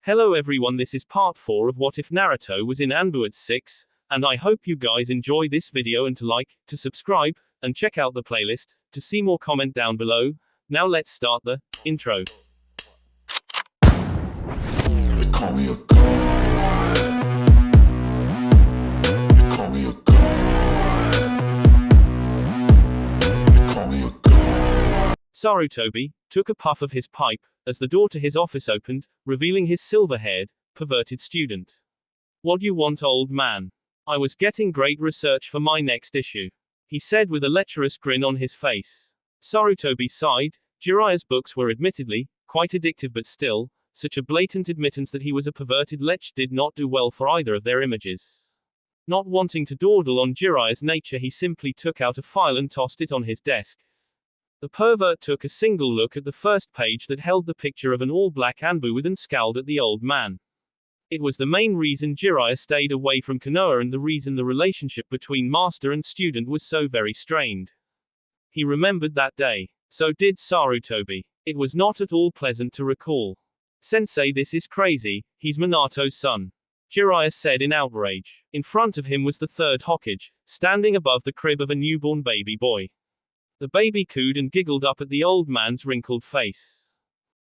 Hello everyone, this is part 4 of What If Naruto was in Anbu at 6, and I hope you guys enjoy this video and to like, to subscribe, and check out the playlist, to see more comment down below. Now let's start the intro. They call me a god. They call me a god. They call me a god. Sarutobi took a puff of his pipe as the door to his office opened, revealing his silver-haired, perverted student. "What you want, old man?" "I was getting great research for my next issue," he said with a lecherous grin on his face. Sarutobi sighed. Jiraiya's books were admittedly quite addictive, but still, such a blatant admittance that he was a perverted lech did not do well for either of their images. Not wanting to dawdle on Jiraiya's nature, he simply took out a file and tossed it on his desk. The pervert took a single look at the first page that held the picture of an all-black Anbu and scowled at the old man. It was the main reason Jiraiya stayed away from Konoha and the reason the relationship between master and student was so very strained. He remembered that day. So did Sarutobi. It was not at all pleasant to recall. "Sensei, this is crazy, he's Minato's son," Jiraiya said in outrage. In front of him was the third Hokage, standing above the crib of a newborn baby boy. The baby cooed and giggled up at the old man's wrinkled face.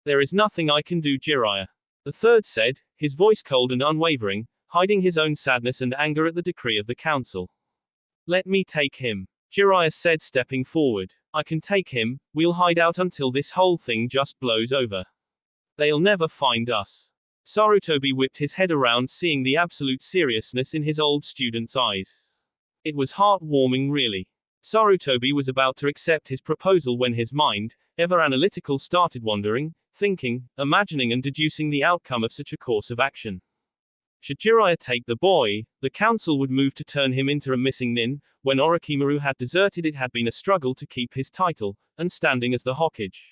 "There is nothing I can do, Jiraiya," the third said, his voice cold and unwavering, hiding his own sadness and anger at the decree of the council. "Let me take him," Jiraiya said, stepping forward. "I can take him, we'll hide out until this whole thing just blows over. They'll never find us." Sarutobi whipped his head around, seeing the absolute seriousness in his old student's eyes. It was heartwarming, really. Sarutobi was about to accept his proposal when his mind, ever analytical, started wandering, thinking, imagining and deducing the outcome of such a course of action. Should Jiraiya take the boy, the council would move to turn him into a missing nin. When Orochimaru had deserted, it had been a struggle to keep his title, and standing as the Hokage.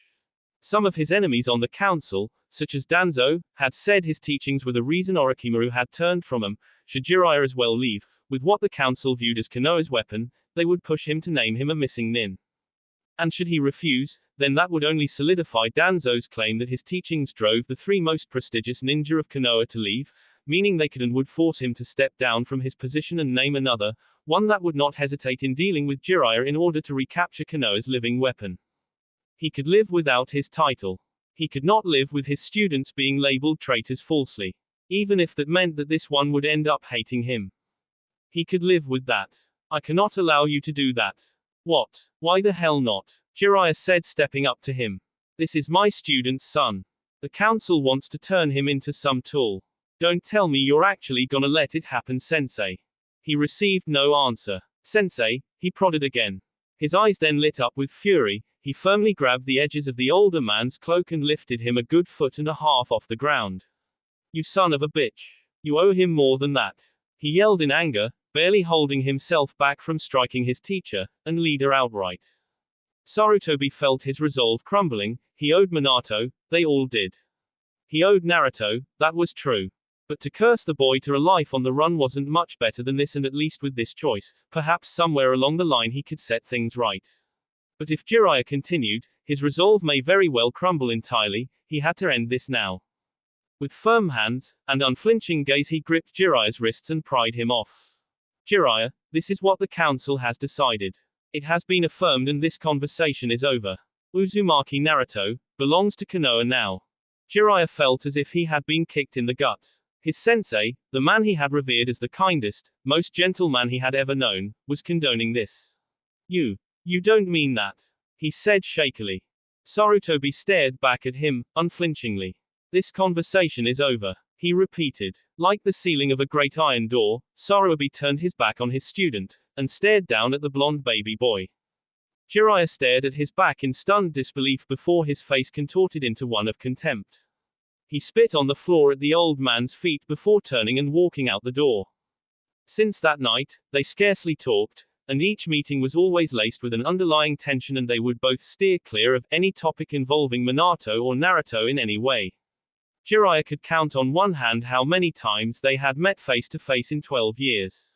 Some of his enemies on the council, such as Danzo, had said his teachings were the reason Orochimaru had turned from him. Should Jiraiya as well leave, with what the council viewed as Konoha's weapon, they would push him to name him a missing nin. And should he refuse, then that would only solidify Danzo's claim that his teachings drove the three most prestigious ninja of Konoha to leave, meaning they could and would force him to step down from his position and name another, one that would not hesitate in dealing with Jiraiya in order to recapture Konoha's living weapon. He could live without his title. He could not live with his students being labeled traitors falsely. Even if that meant that this one would end up hating him. He could live with that. "I cannot allow you to do that." "What? Why the hell not?" Jiraiya said, stepping up to him. "This is my student's son. The council wants to turn him into some tool. Don't tell me you're actually gonna let it happen, Sensei." He received no answer. "Sensei," he prodded again. His eyes then lit up with fury. He firmly grabbed the edges of the older man's cloak and lifted him a good foot and a half off the ground. "You son of a bitch. You owe him more than that," he yelled in anger, barely holding himself back from striking his teacher and leader outright. Sarutobi felt his resolve crumbling. He owed Minato, they all did. He owed Naruto, that was true. But to curse the boy to a life on the run wasn't much better than this, and at least with this choice, perhaps somewhere along the line he could set things right. But if Jiraiya continued, his resolve may very well crumble entirely. He had to end this now. With firm hands and unflinching gaze, he gripped Jiraiya's wrists and pried him off. "Jiraiya, this is what the council has decided. It has been affirmed and this conversation is over. Uzumaki Naruto belongs to Konoha now." Jiraiya felt as if he had been kicked in the gut. His sensei, the man he had revered as the kindest, most gentle man he had ever known, was condoning this. You don't mean that," he said shakily. Sarutobi stared back at him, unflinchingly. "This conversation is over," he repeated. Like the ceiling of a great iron door, Sarutobi turned his back on his student, and stared down at the blonde baby boy. Jiraiya stared at his back in stunned disbelief before his face contorted into one of contempt. He spit on the floor at the old man's feet before turning and walking out the door. Since that night, they scarcely talked, and each meeting was always laced with an underlying tension, and they would both steer clear of any topic involving Minato or Naruto in any way. Jiraiya could count on one hand how many times they had met face to face in 12 years.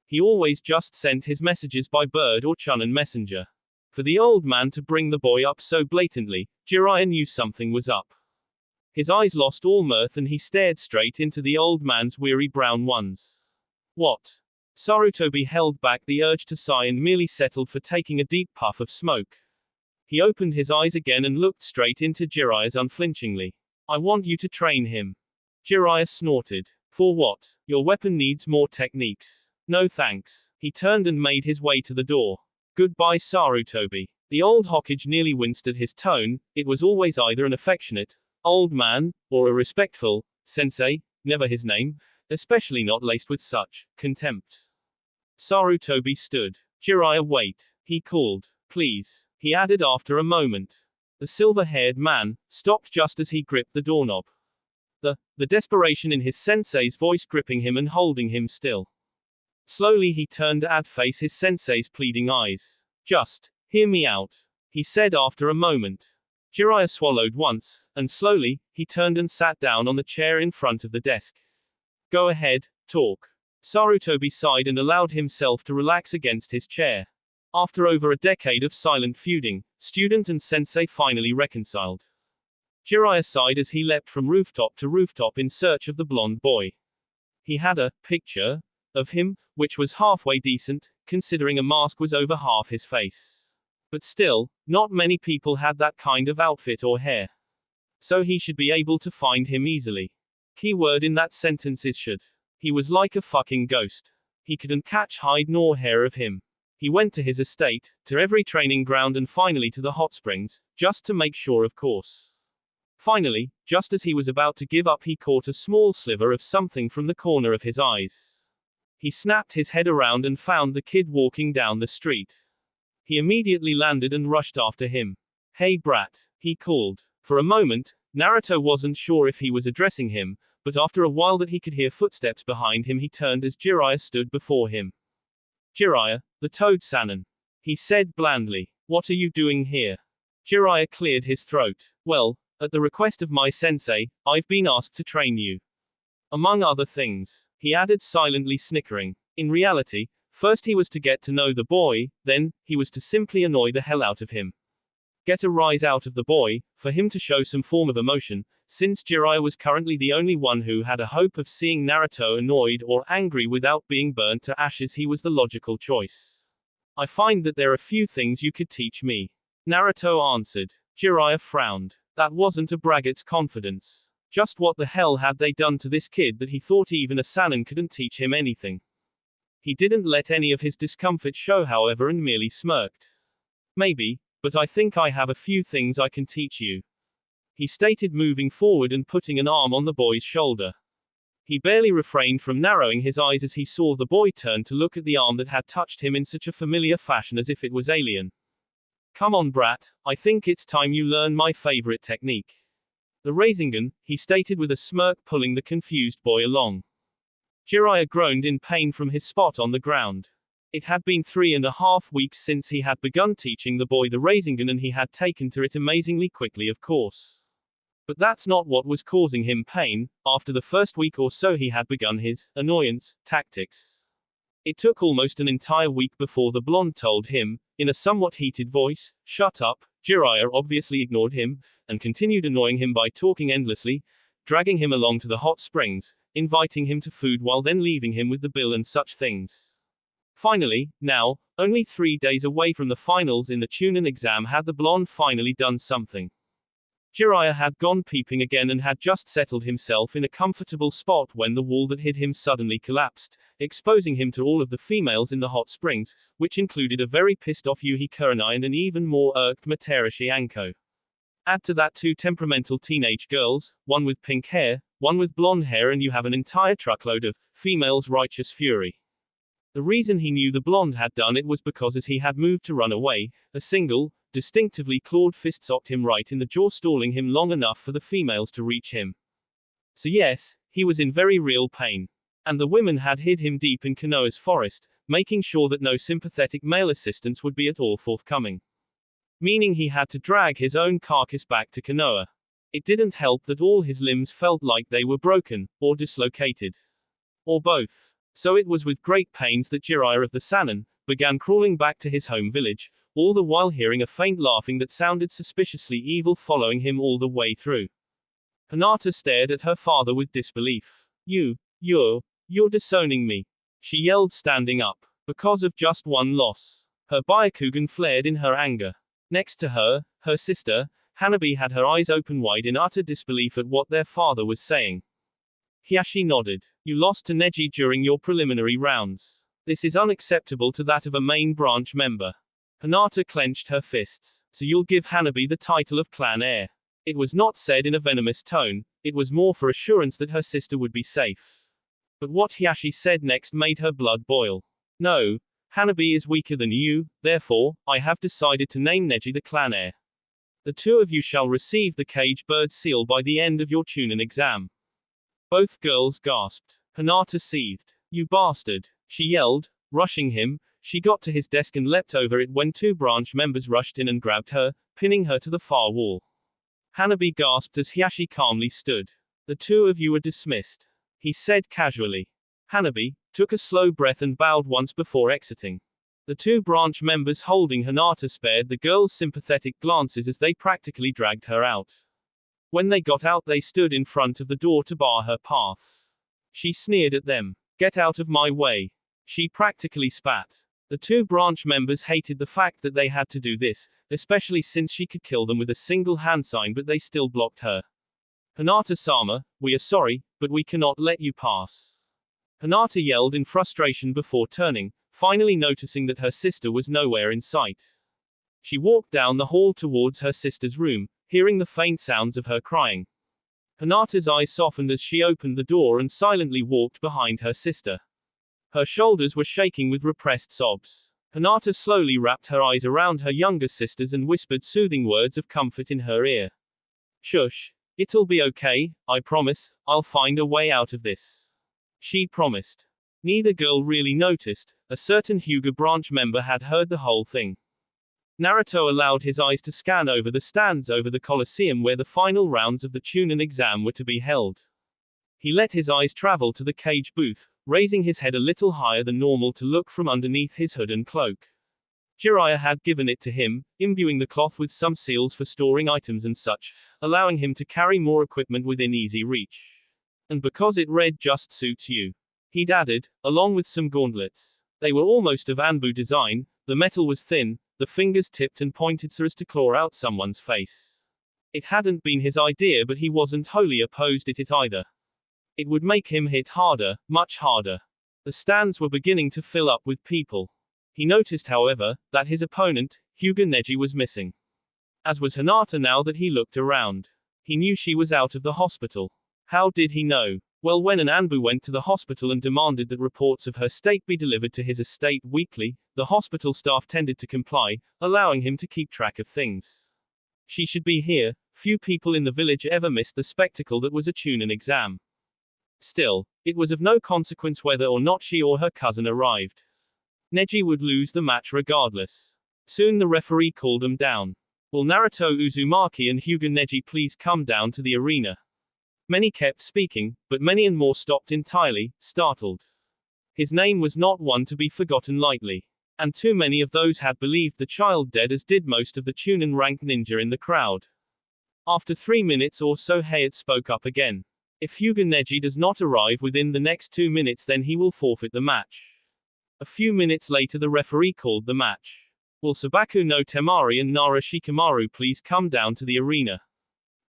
He always just sent his messages by bird or Chunin messenger. For the old man to bring the boy up so blatantly, Jiraiya knew something was up. His eyes lost all mirth and he stared straight into the old man's weary brown ones. What? Sarutobi held back the urge to sigh and merely settled for taking a deep puff of smoke. He opened his eyes again and looked straight into Jiraiya's unflinchingly. I want you to train him. Jiraiya snorted. For what? Your weapon needs more techniques. No thanks. He turned and made his way to the door. Goodbye, Sarutobi. The old Hokage nearly winced at his tone. It was always either an affectionate old man, or a respectful sensei, never his name, especially not laced with such contempt. Sarutobi stood. Jiraiya, wait, he called. Please, he added after a moment. The silver-haired man stopped just as he gripped the doorknob. The desperation in his sensei's voice gripping him and holding him still. Slowly he turned to face his sensei's pleading eyes. Just hear me out, he said after a moment. Jiraiya swallowed once, and slowly, he turned and sat down on the chair in front of the desk. Go ahead, talk. Sarutobi sighed and allowed himself to relax against his chair. After over a decade of silent feuding, student and sensei finally reconciled. Jiraiya sighed as he leapt from rooftop to rooftop in search of the blonde boy. He had a picture of him, which was halfway decent, considering a mask was over half his face. But still, not many people had that kind of outfit or hair. So he should be able to find him easily. Key word in that sentence is should. He was like a fucking ghost. He couldn't catch hide nor hair of him. He went to his estate, to every training ground and finally to the hot springs, just to make sure of course. Finally, just as he was about to give up he caught a small sliver of something from the corner of his eyes. He snapped his head around and found the kid walking down the street. He immediately landed and rushed after him. Hey brat, he called. For a moment, Naruto wasn't sure if he was addressing him, but after a while that he could hear footsteps behind him he turned as Jiraiya stood before him. Jiraiya, the Toad Sannin. He said blandly. What are you doing here? Jiraiya cleared his throat. Well, at the request of my sensei, I've been asked to train you. Among other things, he added silently snickering. In reality, first he was to get to know the boy, then, he was to simply annoy the hell out of him. Get a rise out of the boy, for him to show some form of emotion, since Jiraiya was currently the only one who had a hope of seeing Naruto annoyed or angry without being burnt to ashes. He was the logical choice. I find that there are few things you could teach me. Naruto answered. Jiraiya frowned. That wasn't a braggart's confidence. Just what the hell had they done to this kid that he thought even a Sannin couldn't teach him anything? He didn't let any of his discomfort show however and merely smirked. Maybe, but I think I have a few things I can teach you. He stated moving forward and putting an arm on the boy's shoulder. He barely refrained from narrowing his eyes as he saw the boy turn to look at the arm that had touched him in such a familiar fashion as if it was alien. Come on brat, I think it's time you learn my favorite technique. The Rasengan, he stated with a smirk pulling the confused boy along. Jiraiya groaned in pain from his spot on the ground. It had been 3.5 weeks since he had begun teaching the boy the Rasengan and he had taken to it amazingly quickly of course. But that's not what was causing him pain. After the first week or so he had begun his annoyance tactics. It took almost an entire week before the blonde told him, in a somewhat heated voice, shut up. Jiraiya obviously ignored him, and continued annoying him by talking endlessly, dragging him along to the hot springs, inviting him to food while then leaving him with the bill and such things. Finally, now, only 3 days away from the finals in the Chunin exam had the blonde finally done something. Jiraiya had gone peeping again and had just settled himself in a comfortable spot when the wall that hid him suddenly collapsed, exposing him to all of the females in the hot springs, which included a very pissed off Yuhi Kurenai and an even more irked Materashi Anko. Add to that 2 temperamental teenage girls, one with pink hair, one with blonde hair, and you have an entire truckload of females' righteous fury. The reason he knew the blonde had done it was because as he had moved to run away, a single, distinctively clawed fist socked him right in the jaw, stalling him long enough for the females to reach him. So yes, he was in very real pain. And the women had hid him deep in Konoha's forest, making sure that no sympathetic male assistance would be at all forthcoming. Meaning he had to drag his own carcass back to Konoha. It didn't help that all his limbs felt like they were broken, or dislocated. Or both. So it was with great pains that Jiraiya of the Sannin began crawling back to his home village, all the while hearing a faint laughing that sounded suspiciously evil following him all the way through. Hinata stared at her father with disbelief. You're disowning me. She yelled, standing up. Because of just one loss. Her Byakugan flared in her anger. Next to her, her sister, Hanabi had her eyes open wide in utter disbelief at what their father was saying. Hiashi nodded. You lost to Neji during your preliminary rounds. This is unacceptable to that of a main branch member. Hinata clenched her fists. So you'll give Hanabi the title of clan heir. It was not said in a venomous tone, it was more for assurance that her sister would be safe. But what Hiashi said next made her blood boil. No, Hanabi is weaker than you, therefore, I have decided to name Neji the clan heir. The two of you shall receive the cage bird seal by the end of your Chunin exam. Both girls gasped. Hinata seethed. You bastard, she yelled, rushing him. She got to his desk and leapt over it when two branch members rushed in and grabbed her, pinning her to the far wall. Hanabi gasped as Hiashi calmly stood. The two of you are dismissed, he said casually. Hanabi took a slow breath and bowed once before exiting. The two branch members holding Hinata spared the girl's sympathetic glances as they practically dragged her out. When they got out, they stood in front of the door to bar her path. She sneered at them. Get out of my way. She practically spat. The two branch members hated the fact that they had to do this, especially since she could kill them with a single hand sign, but they still blocked her. Hinata-sama, we are sorry, but we cannot let you pass. Hinata yelled in frustration before turning, finally noticing that her sister was nowhere in sight. She walked down the hall towards her sister's room, hearing the faint sounds of her crying. Hinata's eyes softened as she opened the door and silently walked behind her sister. Her shoulders were shaking with repressed sobs. Hinata slowly wrapped her eyes around her younger sister's and whispered soothing words of comfort in her ear. Shush. It'll be okay, I promise, I'll find a way out of this. She promised. Neither girl really noticed, a certain Hyuga branch member had heard the whole thing. Naruto allowed his eyes to scan over the stands over the Colosseum where the final rounds of the Chunin exam were to be held. He let his eyes travel to the cage booth, raising his head a little higher than normal to look from underneath his hood and cloak. Jiraiya had given it to him, imbuing the cloth with some seals for storing items and such, allowing him to carry more equipment within easy reach. And because it read just suits you, he'd added, along with some gauntlets. They were almost of Anbu design, the metal was thin, the fingers tipped and pointed so as to claw out someone's face. It hadn't been his idea, but he wasn't wholly opposed to it either. It would make him hit harder, much harder. The stands were beginning to fill up with people. He noticed, however, that his opponent, Hyuga Neji, was missing. As was Hinata now that he looked around. He knew she was out of the hospital. How did he know? Well, when an Anbu went to the hospital and demanded that reports of her state be delivered to his estate weekly, the hospital staff tended to comply, allowing him to keep track of things. She should be here. Few people in the village ever missed the spectacle that was a Chunin exam. Still, it was of no consequence whether or not she or her cousin arrived. Neji would lose the match regardless. Soon the referee called them down. Will Naruto Uzumaki and Hyuga Neji please come down to the arena? Many kept speaking, but many and more stopped entirely, startled. His name was not one to be forgotten lightly. And too many of those had believed the child dead, as did most of the Chunin ranked ninja in the crowd. After 3 minutes or so, Hayate spoke up again. If Hyuga Neji does not arrive within the next 2 minutes, then he will forfeit the match. A few minutes later the referee called the match. Will Sabaku no Temari and Nara Shikamaru please come down to the arena?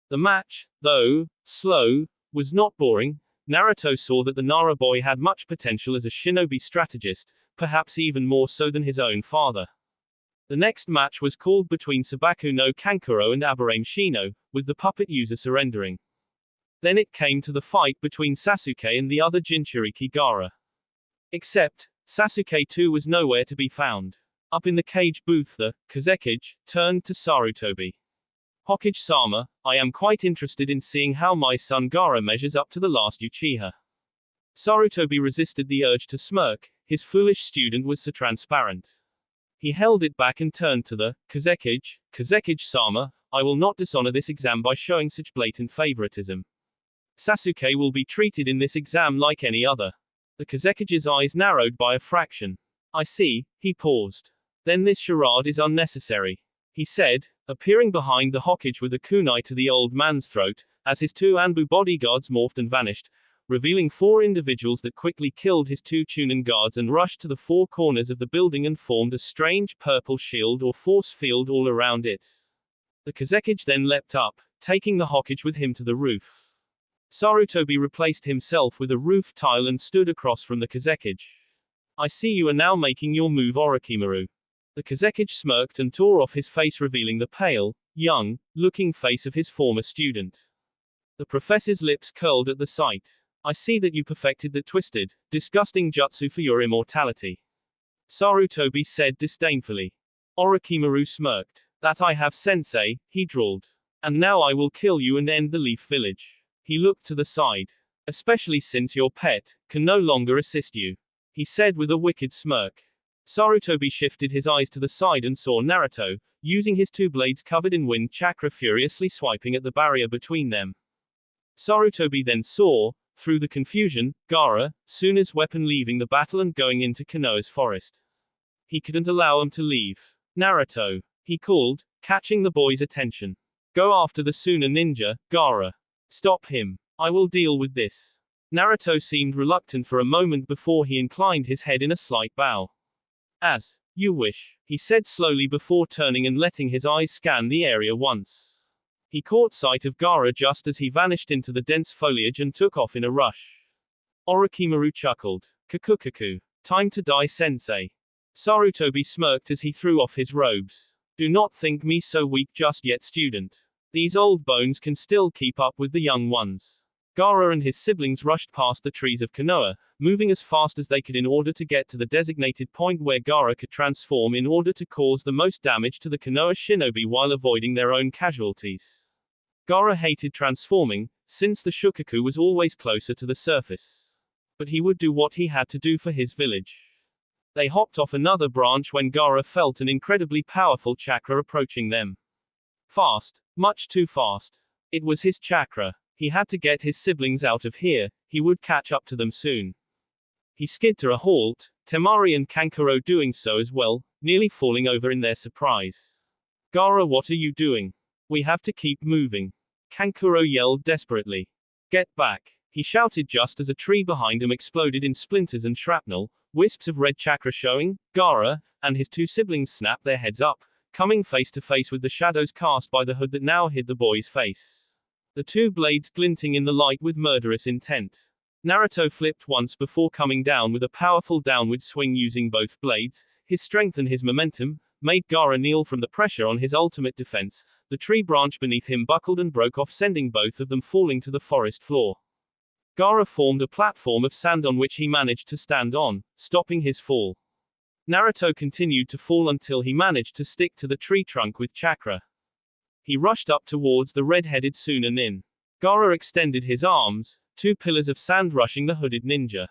The match, though slow, was not boring. Naruto saw that the Nara boy had much potential as a shinobi strategist, perhaps even more so than his own father. The next match was called between Sabaku no Kankuro and Aburame Shino, with the puppet user surrendering. Then it came to the fight between Sasuke and the other Jinchuriki Gaara. Except, Sasuke too was nowhere to be found. Up in the cage booth, the Kazekage turned to Sarutobi. Hokage-sama, I am quite interested in seeing how my son Gaara measures up to the last Uchiha. Sarutobi resisted the urge to smirk. His foolish student was so transparent. He held it back and turned to the Kazekage. Kazekage-sama, I will not dishonor this exam by showing such blatant favoritism. Sasuke will be treated in this exam like any other. The Kazekage's eyes narrowed by a fraction. I see, he paused. Then this charade is unnecessary, he said, appearing behind the Hokage with a kunai to the old man's throat, as his two Anbu bodyguards morphed and vanished, revealing four individuals that quickly killed his two Chunin guards and rushed to the four corners of the building and formed a strange purple shield or force field all around it. The Kazekage then leapt up, taking the Hokage with him to the roof. Sarutobi replaced himself with a roof tile and stood across from the Kazekage. I see you are now making your move, Orochimaru. The Kazekage smirked and tore off his face, revealing the pale, young-looking face of his former student. The professor's lips curled at the sight. I see that you perfected the twisted, disgusting jutsu for your immortality. Sarutobi said disdainfully. Orochimaru smirked. That I have, sensei, he drawled. And now I will kill you and end the Leaf Village. He looked to the side. Especially since your pet can no longer assist you, he said with a wicked smirk. Sarutobi shifted his eyes to the side and saw Naruto, using his two blades covered in wind chakra furiously swiping at the barrier between them. Sarutobi then saw, through the confusion, Gaara, Suna's weapon, leaving the battle and going into Konoha's forest. He couldn't allow him to leave. Naruto, he called, catching the boy's attention. Go after the Suna ninja, Gaara. Stop him. I will deal with this. Naruto seemed reluctant for a moment before he inclined his head in a slight bow. As you wish, he said slowly before turning and letting his eyes scan the area once. He caught sight of Gaara just as he vanished into the dense foliage and took off in a rush. Orochimaru chuckled. Kakukaku. Time to die, sensei. Sarutobi smirked as he threw off his robes. Do not think me so weak just yet, student. These old bones can still keep up with the young ones. Gaara and his siblings rushed past the trees of Konoha, moving as fast as they could in order to get to the designated point where Gaara could transform in order to cause the most damage to the Konoha shinobi while avoiding their own casualties. Gaara hated transforming, since the Shukaku was always closer to the surface. But he would do what he had to do for his village. They hopped off another branch when Gaara felt an incredibly powerful chakra approaching them. Fast, much too fast. It was his chakra. He had to get his siblings out of here, he would catch up to them soon. He skid to a halt, Temari and Kankuro doing so as well, nearly falling over in their surprise. Gaara, what are you doing? We have to keep moving. Kankuro yelled desperately. Get back, he shouted just as a tree behind him exploded in splinters and shrapnel, wisps of red chakra showing. Gaara and his two siblings snapped their heads up, coming face to face with the shadows cast by the hood that now hid the boy's face. The two blades glinting in the light with murderous intent. Naruto flipped once before coming down with a powerful downward swing using both blades. His strength and his momentum made Gaara kneel from the pressure on his ultimate defense. The tree branch beneath him buckled and broke off, sending both of them falling to the forest floor. Gaara formed a platform of sand on which he managed to stand on, stopping his fall. Naruto continued to fall until he managed to stick to the tree trunk with chakra. He rushed up towards the red-headed Suna nin. Gaara extended his arms, two pillars of sand rushing the hooded ninja.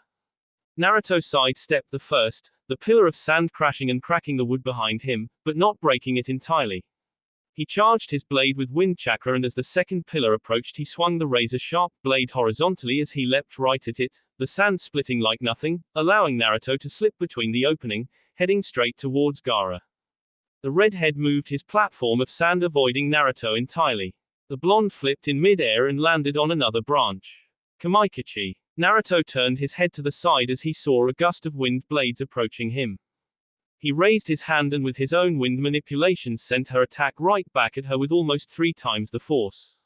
Naruto sidestepped the first, the pillar of sand crashing and cracking the wood behind him, but not breaking it entirely. He charged his blade with wind chakra, and as the second pillar approached he swung the razor-sharp blade horizontally as he leapt right at it, the sand splitting like nothing, allowing Naruto to slip between the opening, heading straight towards Gaara. The redhead moved his platform of sand, avoiding Naruto entirely. The blonde flipped in mid-air and landed on another branch. Kamaikachi. Naruto turned his head to the side as he saw a gust of wind blades approaching him. He raised his hand and with his own wind manipulations sent her attack right back at her with almost 3 times the force.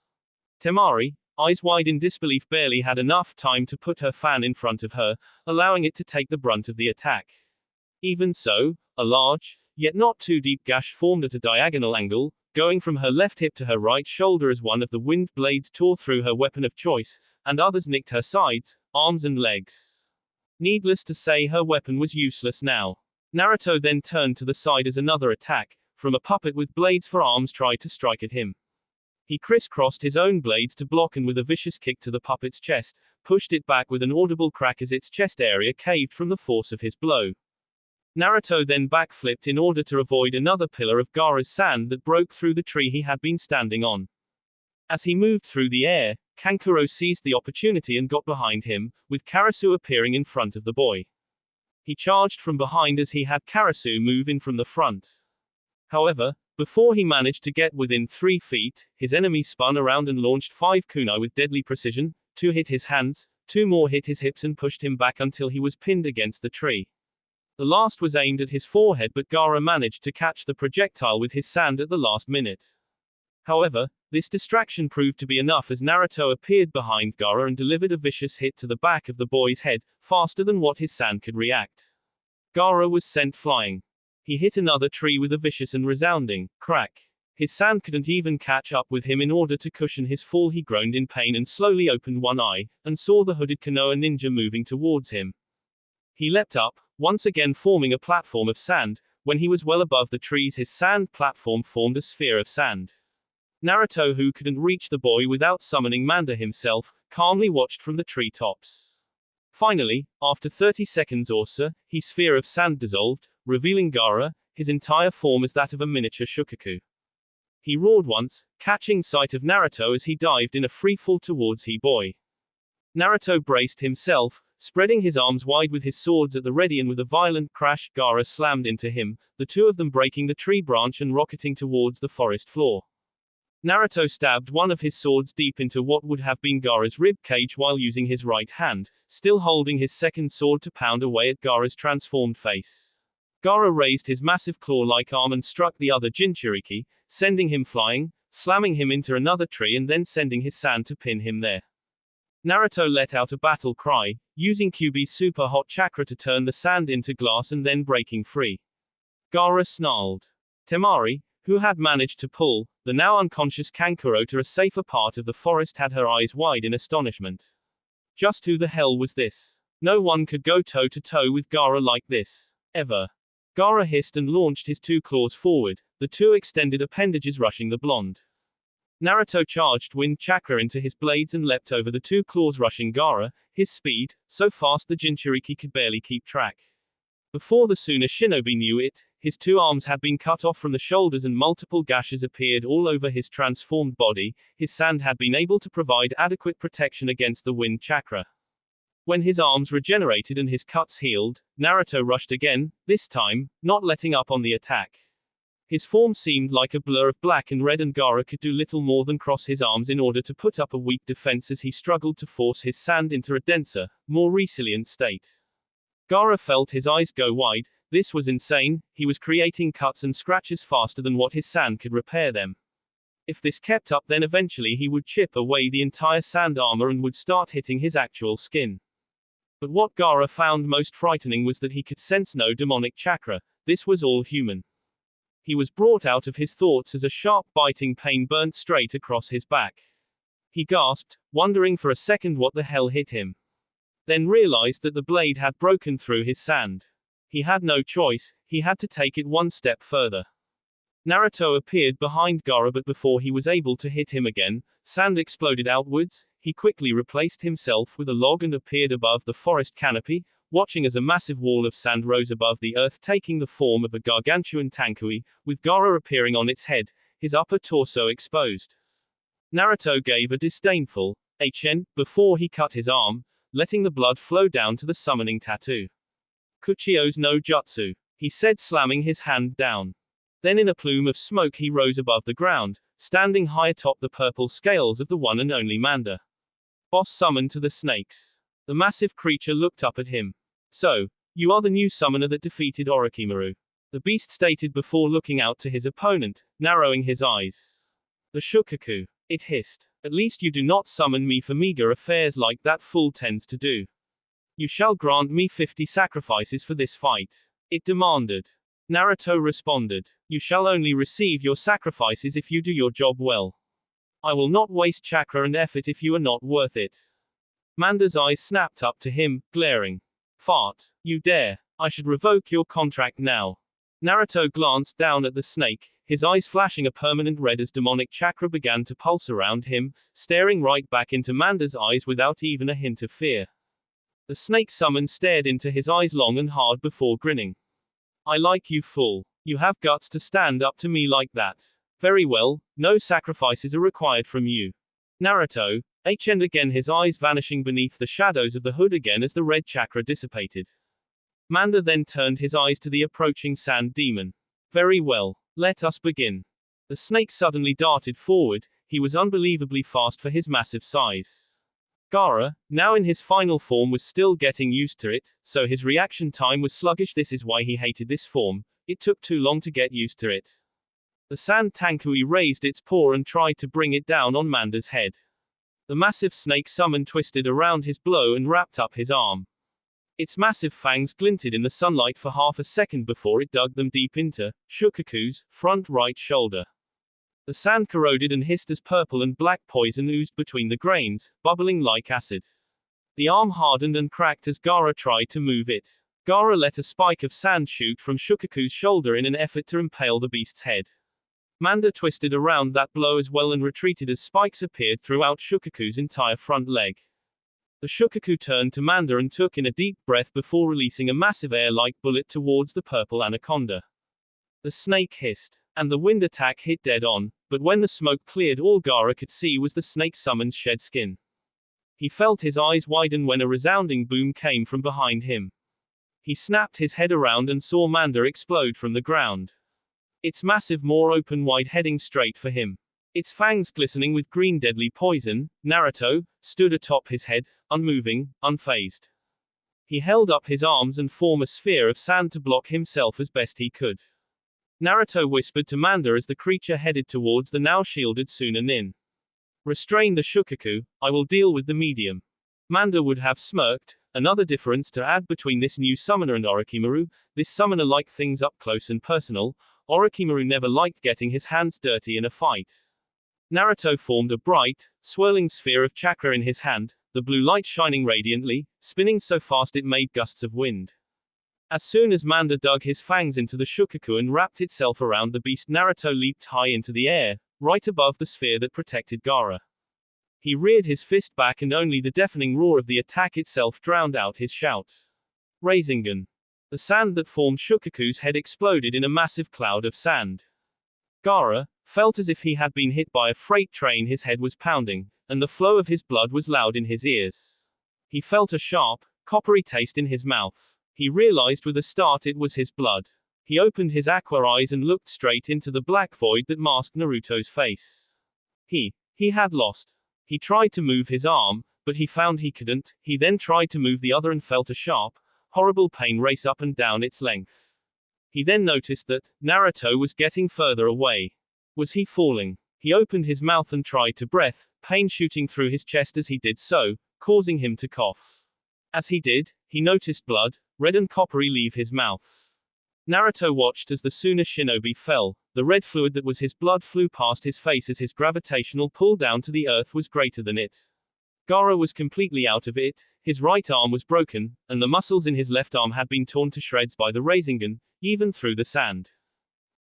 Temari, eyes wide in disbelief, barely had enough time to put her fan in front of her, allowing it to take the brunt of the attack. Even so, a large, yet not too deep gash formed at a diagonal angle, going from her left hip to her right shoulder as one of the wind blades tore through her weapon of choice, and others nicked her sides, arms and legs. Needless to say, her weapon was useless now. Naruto then turned to the side as another attack, from a puppet with blades for arms, tried to strike at him. He crisscrossed his own blades to block and with a vicious kick to the puppet's chest, pushed it back with an audible crack as its chest area caved from the force of his blow. Naruto then backflipped in order to avoid another pillar of Gaara's sand that broke through the tree he had been standing on. As he moved through the air, Kankuro seized the opportunity and got behind him, with Karasu appearing in front of the boy. He charged from behind as he had Karasu move in from the front. However, Before he managed to get within 3 feet, his enemy spun around and launched 5 kunai with deadly precision. 2 hit his hands, 2 more hit his hips and pushed him back until he was pinned against the tree. The last was aimed at his forehead, but Gaara managed to catch the projectile with his sand at the last minute. However, this distraction proved to be enough as Naruto appeared behind Gaara and delivered a vicious hit to the back of the boy's head, faster than what his sand could react. Gaara was sent flying. He hit another tree with a vicious and resounding crack. His sand couldn't even catch up with him. In order to cushion his fall, he groaned in pain and slowly opened one eye, and saw the hooded Konoha ninja moving towards him. He leapt up, once again forming a platform of sand. When he was well above the trees, his sand platform formed a sphere of sand. Naruto, who couldn't reach the boy without summoning Manda himself, calmly watched from the treetops. Finally, after 30 seconds or so, his sphere of sand dissolved, revealing Gaara, his entire form as that of a miniature Shukaku. He roared once, catching sight of Naruto as he dived in a free fall towards he boy. Naruto braced himself, spreading his arms wide with his swords at the ready, and with a violent crash, Gaara slammed into him, the two of them breaking the tree branch and rocketing towards the forest floor. Naruto stabbed one of his swords deep into what would have been Gaara's rib cage while using his right hand, still holding his second sword to pound away at Gaara's transformed face. Gaara raised his massive claw-like arm and struck the other Jinchuriki, sending him flying, slamming him into another tree and then sending his sand to pin him there. Naruto let out a battle cry, using Kyuubi's super hot chakra to turn the sand into glass and then breaking free. Gaara snarled. Temari, who had managed to pull the now unconscious Kankuro to a safer part of the forest, had her eyes wide in astonishment. Just who the hell was this? No one could go toe-to-toe with Gaara like this. Ever. Gaara hissed and launched his 2 claws forward, the 2 extended appendages rushing the blonde. Naruto charged wind chakra into his blades and leapt over the 2 claws rushing Gaara, his speed, so fast the Jinchuriki could barely keep track. Before the Suna shinobi knew it, his 2 arms had been cut off from the shoulders and multiple gashes appeared all over his transformed body. His sand had been able to provide adequate protection against the wind chakra. When his arms regenerated and his cuts healed, Naruto rushed again, this time, not letting up on the attack. His form seemed like a blur of black and red, and Gaara could do little more than cross his arms in order to put up a weak defense as he struggled to force his sand into a denser, more resilient state. Gaara felt his eyes go wide. This was insane. He was creating cuts and scratches faster than what his sand could repair them. If this kept up, then eventually he would chip away the entire sand armor and would start hitting his actual skin. But what Gaara found most frightening was that he could sense no demonic chakra. This was all human. He was brought out of his thoughts as a sharp biting pain burnt straight across his back. He gasped, wondering for a second what the hell hit him. Then realized that the blade had broken through his sand. He had no choice, he had to take it one step further. Naruto appeared behind Gaara, but before he was able to hit him again, sand exploded outwards. He quickly replaced himself with a log and appeared above the forest canopy, watching as a massive wall of sand rose above the earth, taking the form of a gargantuan tankui, with Gaara appearing on its head, his upper torso exposed. Naruto gave a disdainful "Hn" before he cut his arm, letting the blood flow down to the summoning tattoo. Kuchio's no jutsu, he said, slamming his hand down. Then in a plume of smoke he rose above the ground, standing high atop the purple scales of the one and only Manda. Boss summoned to the snakes. The massive creature looked up at him. So, you are the new summoner that defeated Orochimaru. The beast stated before looking out to his opponent, narrowing his eyes. The Shukaku. It hissed. At least you do not summon me for meager affairs like that fool tends to do. You shall grant me 50 sacrifices for this fight. It demanded. Naruto responded. You shall only receive your sacrifices if you do your job well. I will not waste chakra and effort if you are not worth it. Manda's eyes snapped up to him, glaring. Fart. You dare. I should revoke your contract now. Naruto glanced down at the snake, his eyes flashing a permanent red as demonic chakra began to pulse around him, staring right back into Manda's eyes without even a hint of fear. The snake summon stared into his eyes long and hard before grinning. I like you, fool. You have guts to stand up to me like that. Very well, no sacrifices are required from you. Naruto, and again his eyes vanishing beneath the shadows of the hood again as the red chakra dissipated. Manda then turned his eyes to the approaching sand demon. Very well. Let us begin. The snake suddenly darted forward. He was unbelievably fast for his massive size. Gaara, now in his final form, was still getting used to it, so his reaction time was sluggish. This is why he hated this form. It took too long to get used to it. The sand tankui raised its paw and tried to bring it down on Manda's head. The massive snake summon twisted around his blow and wrapped up his arm. Its massive fangs glinted in the sunlight for half a second before it dug them deep into Shukaku's front right shoulder. The sand corroded and hissed as purple and black poison oozed between the grains, bubbling like acid. The arm hardened and cracked as Gaara tried to move it. Gaara let a spike of sand shoot from Shukaku's shoulder in an effort to impale the beast's head. Manda twisted around that blow as well and retreated as spikes appeared throughout Shukaku's entire front leg. The Shukaku turned to Manda and took in a deep breath before releasing a massive air-like bullet towards the purple anaconda. The snake hissed, and the wind attack hit dead on, but when the smoke cleared, all Gaara could see was the snake summon's shed skin. He felt his eyes widen when a resounding boom came from behind him. He snapped his head around and saw Manda explode from the ground. Its massive maw open wide, heading straight for him. Its fangs glistening with green deadly poison, Naruto stood atop his head, unmoving, unfazed. He held up his arms and formed a sphere of sand to block himself as best he could. Naruto whispered to Manda as the creature headed towards the now shielded Chunin. Restrain the Shukaku, I will deal with the medium. Manda would have smirked. Another difference to add between this new summoner and Orochimaru: this summoner liked things up close and personal. Orochimaru never liked getting his hands dirty in a fight. Naruto formed a bright, swirling sphere of chakra in his hand, the blue light shining radiantly, spinning so fast it made gusts of wind. As soon as Manda dug his fangs into the Shukaku and wrapped itself around the beast, Naruto leaped high into the air, right above the sphere that protected Gaara. He reared his fist back and only the deafening roar of the attack itself drowned out his shout. Rasengan. The sand that formed Shukaku's head exploded in a massive cloud of sand. Gaara felt as if he had been hit by a freight train. His head was pounding, and the flow of his blood was loud in his ears. He felt a sharp, coppery taste in his mouth. He realized with a start it was his blood. He opened his aqua eyes and looked straight into the black void that masked Naruto's face. He had lost. He tried to move his arm, but he found he couldn't. He then tried to move the other and felt a sharp, horrible pain race up and down its length. He then noticed that Naruto was getting further away. Was he falling? He opened his mouth and tried to breathe, pain shooting through his chest as he did so, causing him to cough. As he did, he noticed blood, red and coppery, leave his mouth. Naruto watched as the Suna shinobi fell. The red fluid that was his blood flew past his face as his gravitational pull down to the earth was greater than it. Gaara was completely out of it. His right arm was broken, and the muscles in his left arm had been torn to shreds by the Rasengan, even through the sand.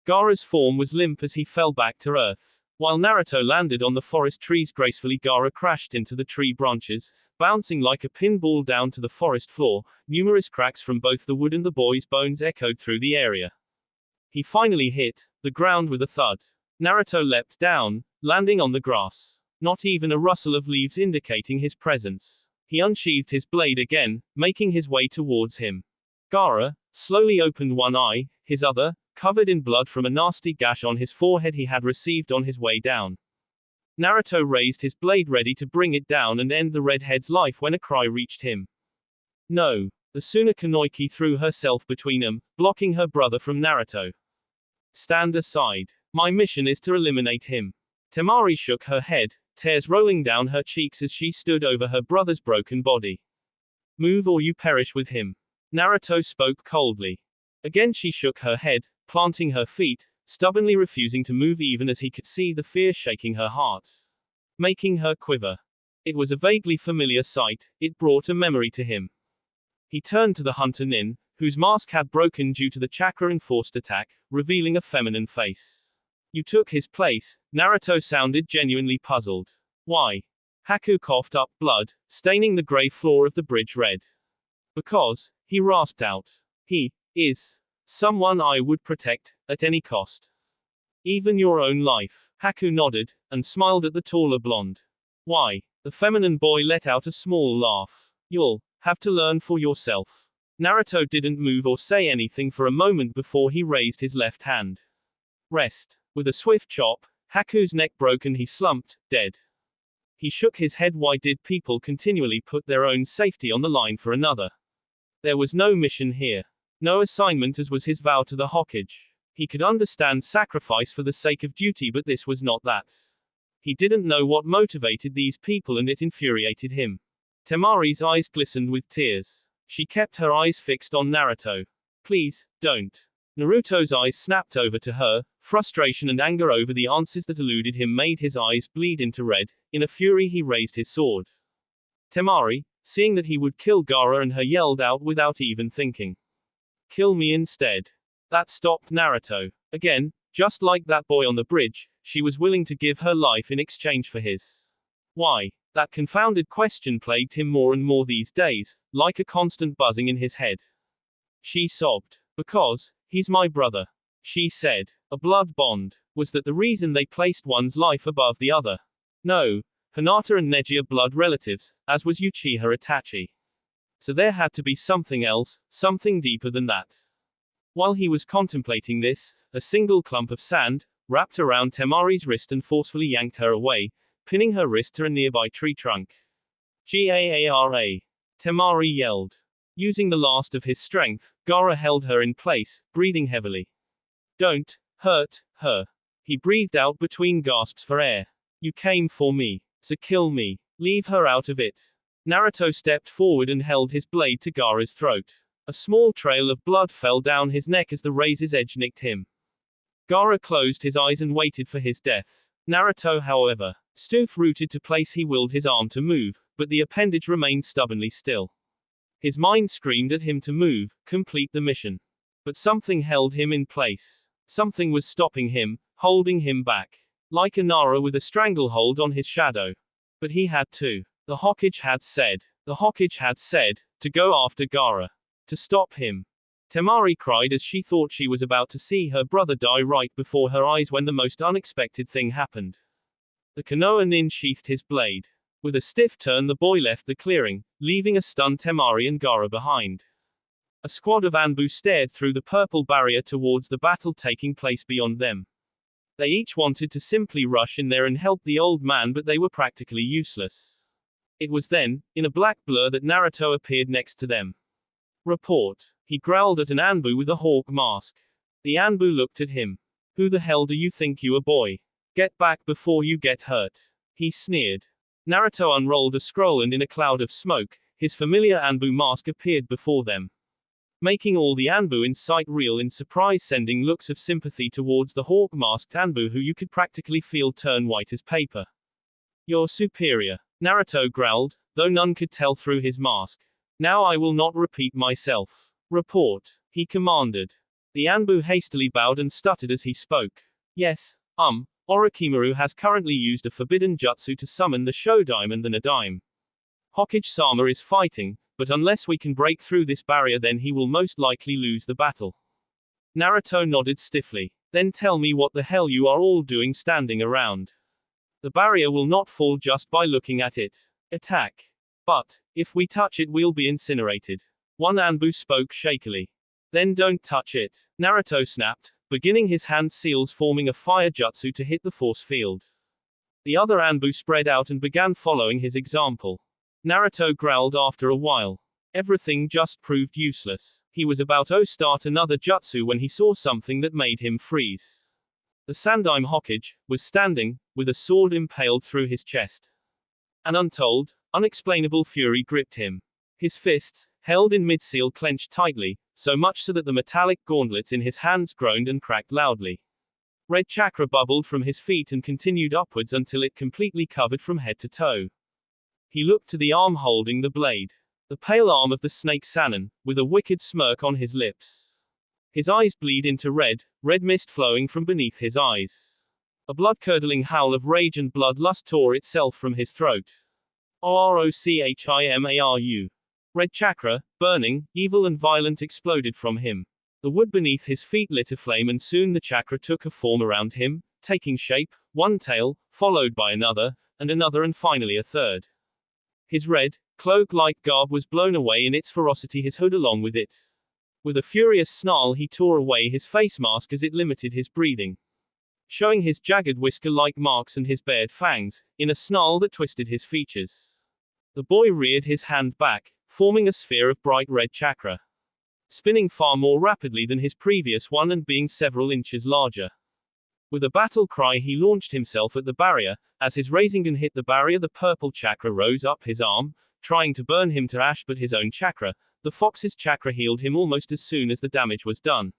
Gaara's form was limp as he fell back to earth. While Naruto landed on the forest trees gracefully, Gaara crashed into the tree branches, bouncing like a pinball down to the forest floor. Numerous cracks from both the wood and the boy's bones echoed through the area. He finally hit the ground with a thud. Naruto leapt down, landing on the grass. Not even a rustle of leaves indicating his presence. He unsheathed his blade again, making his way towards him. Gaara slowly opened one eye, his other covered in blood from a nasty gash on his forehead he had received on his way down. Naruto raised his blade ready to bring it down and end the redhead's life when a cry reached him. No. The Suna Kunoiki threw herself between them, blocking her brother from Naruto. Stand aside. My mission is to eliminate him. Temari shook her head, tears rolling down her cheeks as she stood over her brother's broken body. Move or you perish with him. Naruto spoke coldly. Again she shook her head, planting her feet, stubbornly refusing to move even as he could see the fear shaking her heart, making her quiver. It was a vaguely familiar sight. It brought a memory to him. He turned to the hunter Nin, whose mask had broken due to the chakra-enforced attack, revealing a feminine face. You took his place. Naruto sounded genuinely puzzled. Why? Haku coughed up blood, staining the gray floor of the bridge red. Because, he rasped out. He is someone I would protect, at any cost. Even your own life. Haku nodded, and smiled at the taller blonde. Why? The feminine boy let out a small laugh. You'll have to learn for yourself. Naruto didn't move or say anything for a moment before he raised his left hand. Rest. With a swift chop, Haku's neck broke and he slumped, dead. He shook his head. Why did people continually put their own safety on the line for another? There was no mission here. No assignment, as was his vow to the Hokage. He could understand sacrifice for the sake of duty, but this was not that. He didn't know what motivated these people, and it infuriated him. Temari's eyes glistened with tears. She kept her eyes fixed on Naruto. Please, don't. Naruto's eyes snapped over to her. Frustration and anger over the answers that eluded him made his eyes bleed into red. In a fury, he raised his sword. Temari, seeing that he would kill Gaara and her, yelled out without even thinking. Kill me instead. That stopped Naruto. Again, just like that boy on the bridge, she was willing to give her life in exchange for his. Why? That confounded question plagued him more and more these days, like a constant buzzing in his head. She sobbed. Because, he's my brother. She said. A blood bond. Was that the reason they placed one's life above the other? No. Hinata and Neji are blood relatives, as was Uchiha Itachi. So there had to be something else, something deeper than that. While he was contemplating this, a single clump of sand wrapped around Temari's wrist and forcefully yanked her away, pinning her wrist to a nearby tree trunk. Gaara! Temari yelled. Using the last of his strength, Gaara held her in place, breathing heavily. Don't hurt her. He breathed out between gasps for air. You came for me. So kill me. Leave her out of it. Naruto stepped forward and held his blade to Gaara's throat. A small trail of blood fell down his neck as the razor's edge nicked him. Gaara closed his eyes and waited for his death. Naruto, however, rooted to place. He willed his arm to move, but the appendage remained stubbornly still. His mind screamed at him to move, complete the mission. But something held him in place. Something was stopping him, holding him back. Like a Nara with a stranglehold on his shadow. But he had to. The Hokage had said, to go after Gaara. To stop him. Temari cried as she thought she was about to see her brother die right before her eyes when the most unexpected thing happened. The Konoha nin sheathed his blade. With a stiff turn, the boy left the clearing, leaving a stunned Temari and Gaara behind. A squad of Anbu stared through the purple barrier towards the battle taking place beyond them. They each wanted to simply rush in there and help the old man, but they were practically useless. It was then, in a black blur, that Naruto appeared next to them. Report. He growled at an Anbu with a hawk mask. The Anbu looked at him. Who the hell do you think you are, boy? Get back before you get hurt. He sneered. Naruto unrolled a scroll and in a cloud of smoke, his familiar Anbu mask appeared before them. Making all the Anbu in sight reel in surprise, sending looks of sympathy towards the hawk-masked Anbu who you could practically feel turn white as paper. You're superior. Naruto growled, though none could tell through his mask. Now I will not repeat myself. Report. He commanded. The Anbu hastily bowed and stuttered as he spoke. Yes, Orochimaru has currently used a forbidden jutsu to summon the Shodaime and the Nadaime. Hokage-sama is fighting, but unless we can break through this barrier then he will most likely lose the battle. Naruto nodded stiffly. Then tell me what the hell you are all doing standing around. The barrier will not fall just by looking at it. Attack. But, if we touch it we'll be incinerated. One Anbu spoke shakily. Then don't touch it. Naruto snapped, beginning his hand seals forming a fire jutsu to hit the force field. The other Anbu spread out and began following his example. Naruto growled after a while. Everything just proved useless. He was about to start another jutsu when he saw something that made him freeze. The Sandaime Hokage was standing, with a sword impaled through his chest. An untold, unexplainable fury gripped him. His fists, held in mid-seal, clenched tightly, so much so that the metallic gauntlets in his hands groaned and cracked loudly. Red chakra bubbled from his feet and continued upwards until it completely covered from head to toe. He looked to the arm holding the blade. The pale arm of the snake Sannin, with a wicked smirk on his lips. His eyes bleed into red mist flowing from beneath his eyes. A blood-curdling howl of rage and bloodlust tore itself from his throat. Orochimaru. Red chakra, burning, evil and violent, exploded from him. The wood beneath his feet lit aflame and soon the chakra took a form around him, taking shape, one tail, followed by another and finally a third. His red, cloak-like garb was blown away in its ferocity, his hood along with it. With a furious snarl he tore away his face mask as it limited his breathing. showing his jagged whisker-like marks and his bared fangs, in a snarl that twisted his features. The boy reared his hand back, forming a sphere of bright red chakra, spinning far more rapidly than his previous one and being several inches larger. With a battle cry he launched himself at the barrier. As his Rasengan hit the barrier, the purple chakra rose up his arm, trying to burn him to ash, but his own chakra, the fox's chakra, healed him almost as soon as the damage was done.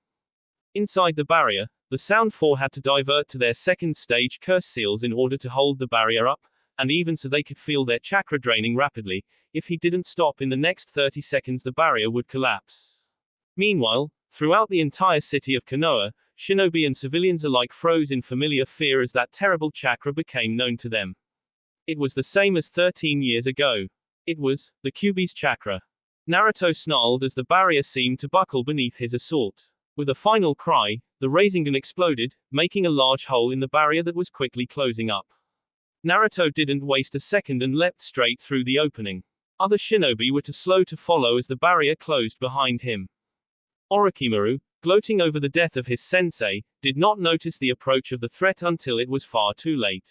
Inside the barrier, the Sound Four had to divert to their second stage curse seals in order to hold the barrier up, and even so they could feel their chakra draining rapidly. If he didn't stop in the next 30 seconds, the barrier would collapse. Meanwhile, throughout the entire city of Konoha, shinobi and civilians alike froze in familiar fear as that terrible chakra became known to them. It was the same as 13 years ago. It was the Kyuubi's chakra. Naruto snarled as the barrier seemed to buckle beneath his assault. With a final cry, the Rasengan exploded, making a large hole in the barrier that was quickly closing up. Naruto didn't waste a second and leapt straight through the opening. Other shinobi were too slow to follow as the barrier closed behind him. Orochimaru, gloating over the death of his sensei, did not notice the approach of the threat until it was far too late.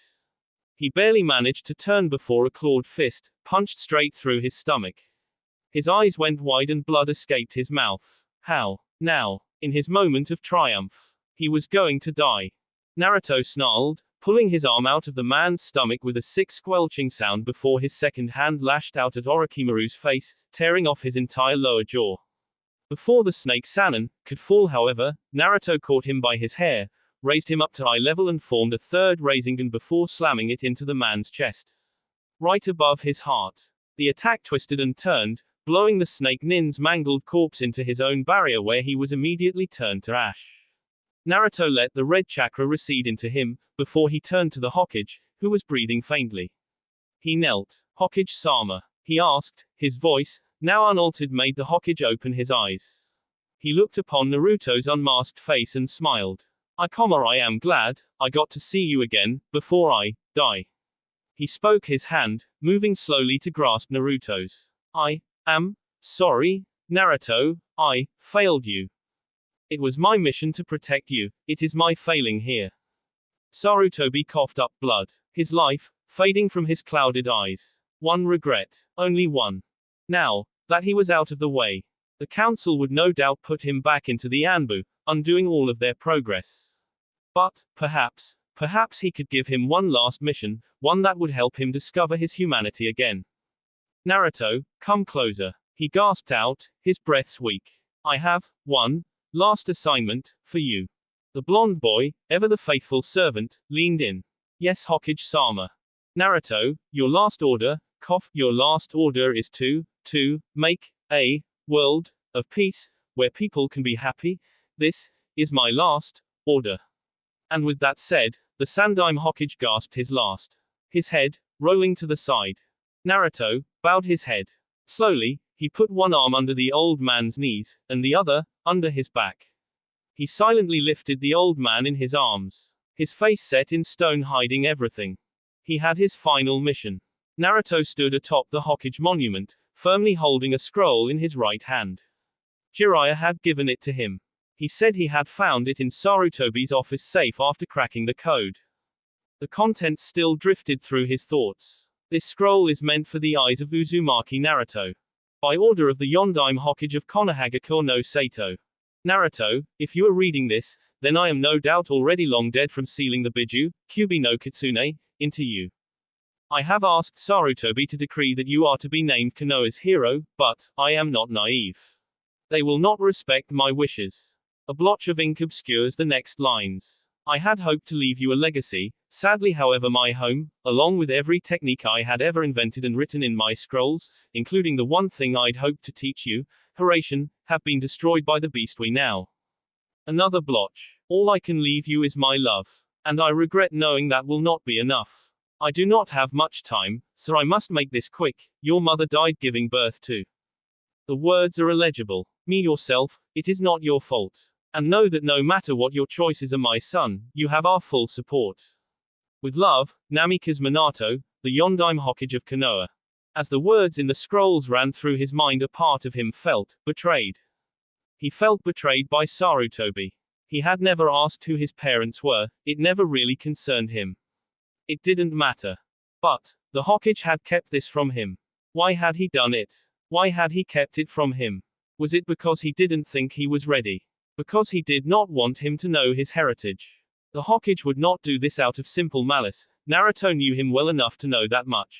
He barely managed to turn before a clawed fist punched straight through his stomach. His eyes went wide and blood escaped his mouth. How? Now, in his moment of triumph, he was going to die. Naruto snarled, pulling his arm out of the man's stomach with a sick squelching sound before his second hand lashed out at Orochimaru's face, tearing off his entire lower jaw. Before the snake Sannin could fall, however, Naruto caught him by his hair, raised him up to eye level and formed a third Rasengan before slamming it into the man's chest, right above his heart. The attack twisted and turned, blowing the snake nin's mangled corpse into his own barrier, where he was immediately turned to ash. Naruto let the red chakra recede into him, before he turned to the Hokage, who was breathing faintly. He knelt. "Hokage-sama?" he asked. His voice, now unaltered, made the Hokage open his eyes. He looked upon Naruto's unmasked face and smiled. I am glad I got to see you again, before I die." He spoke, his hand moving slowly to grasp Naruto's. "I am sorry, Naruto, I failed you. It was my mission to protect you, it is my failing here." Sarutobi coughed up blood, his life fading from his clouded eyes. One regret, only one. Now that he was out of the way, the council would no doubt put him back into the Anbu, undoing all of their progress. But, perhaps he could give him one last mission, one that would help him discover his humanity again. "Naruto, come closer," he gasped out, his breaths weak. "I have one last assignment for you." The blonde boy, ever the faithful servant, leaned in. "Yes, Hokage-sama." "Naruto, your last order, your last order is to make a world of peace, where people can be happy. This is my last order." And with that said, the Sandaime Hokage gasped his last. His head, rolling to the side. Naruto bowed his head. Slowly, he put one arm under the old man's knees, and the other under his back. He silently lifted the old man in his arms, his face set in stone, hiding everything. He had his final mission. Naruto stood atop the Hokage monument, firmly holding a scroll in his right hand. Jiraiya had given it to him. He said he had found it in Sarutobi's office safe after cracking the code. The contents still drifted through his thoughts. This scroll is meant for the eyes of Uzumaki Naruto. By order of the Yondaime Hokage of Konohagakure no Sato. Naruto, if you are reading this, then I am no doubt already long dead from sealing the Biju, Kyuubi no Kitsune, into you. I have asked Sarutobi to decree that you are to be named Konoha's hero, but I am not naive. They will not respect my wishes. A blotch of ink obscures the next lines. I had hoped to leave you a legacy. Sadly, however, my home, along with every technique I had ever invented and written in my scrolls, including the one thing I'd hoped to teach you, Hiraishin, have been destroyed by the beast we now. Another blotch. All I can leave you is my love. And I regret knowing that will not be enough. I do not have much time, so I must make this quick. Your mother died giving birth to. The words are illegible. Me yourself, it is not your fault. And know that no matter what your choices are, my son, you have our full support. With love, Namikaze Minato, the Yondaime Hokage of Konoha. As the words in the scrolls ran through his mind, a part of him felt betrayed. He felt betrayed by Sarutobi. He had never asked who his parents were, it never really concerned him. It didn't matter. But, the Hokage had kept this from him. Why had he done it? Why had he kept it from him? Was it because he didn't think he was ready? Because he did not want him to know his heritage? The Hokage would not do this out of simple malice. Naruto knew him well enough to know that much.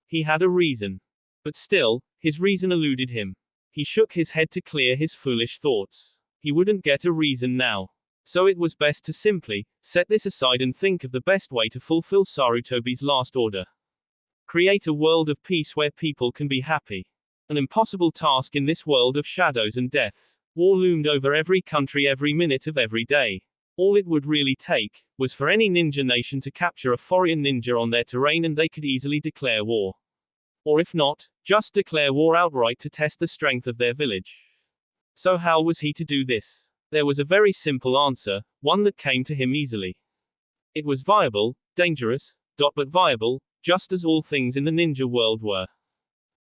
He had a reason. But still, his reason eluded him. He shook his head to clear his foolish thoughts. He wouldn't get a reason now. So it was best to simply set this aside and think of the best way to fulfill Sarutobi's last order. Create a world of peace where people can be happy. An impossible task in this world of shadows and death. War loomed over every country every minute of every day. All it would really take was for any ninja nation to capture a foreign ninja on their terrain and they could easily declare war. Or if not, just declare war outright to test the strength of their village. So how was he to do this? There was a very simple answer, one that came to him easily. It was viable, dangerous, but viable, just as all things in the ninja world were.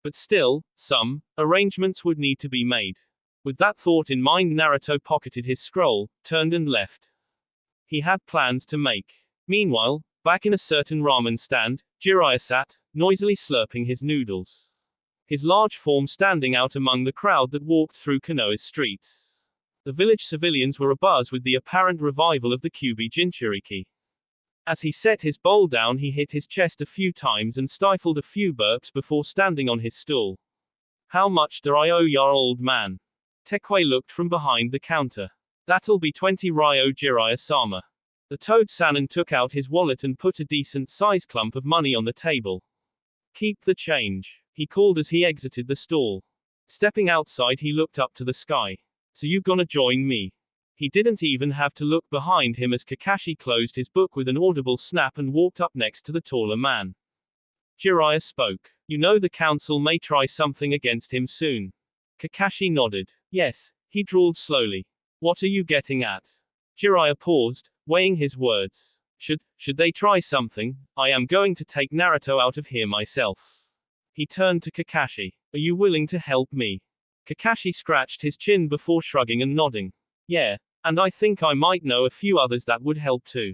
But still, some arrangements would need to be made. With that thought in mind, Naruto pocketed his scroll, turned and left. He had plans to make. Meanwhile, back in a certain ramen stand, Jiraiya sat, noisily slurping his noodles. His large form standing out among the crowd that walked through Konoha's streets. The village civilians were abuzz with the apparent revival of the Kyuubi Jinchuriki. As he set his bowl down, he hit his chest a few times and stifled a few burps before standing on his stool. How much do I owe ya, old man? Tekue looked from behind the counter. That'll be 20 ryo, Jiraiya-sama. The Toad-sanin took out his wallet and put a decent-sized clump of money on the table. Keep the change, he called as he exited the stall. Stepping outside, he looked up to the sky. So you gonna join me? He didn't even have to look behind him as Kakashi closed his book with an audible snap and walked up next to the taller man. Jiraiya spoke. You know the council may try something against him soon. Kakashi nodded. Yes, he drawled slowly. What are you getting at? Jiraiya paused, weighing his words. Should they try something, I am going to take Naruto out of here myself. He turned to Kakashi. Are you willing to help me? Kakashi scratched his chin before shrugging and nodding. Yeah, and I think I might know a few others that would help too.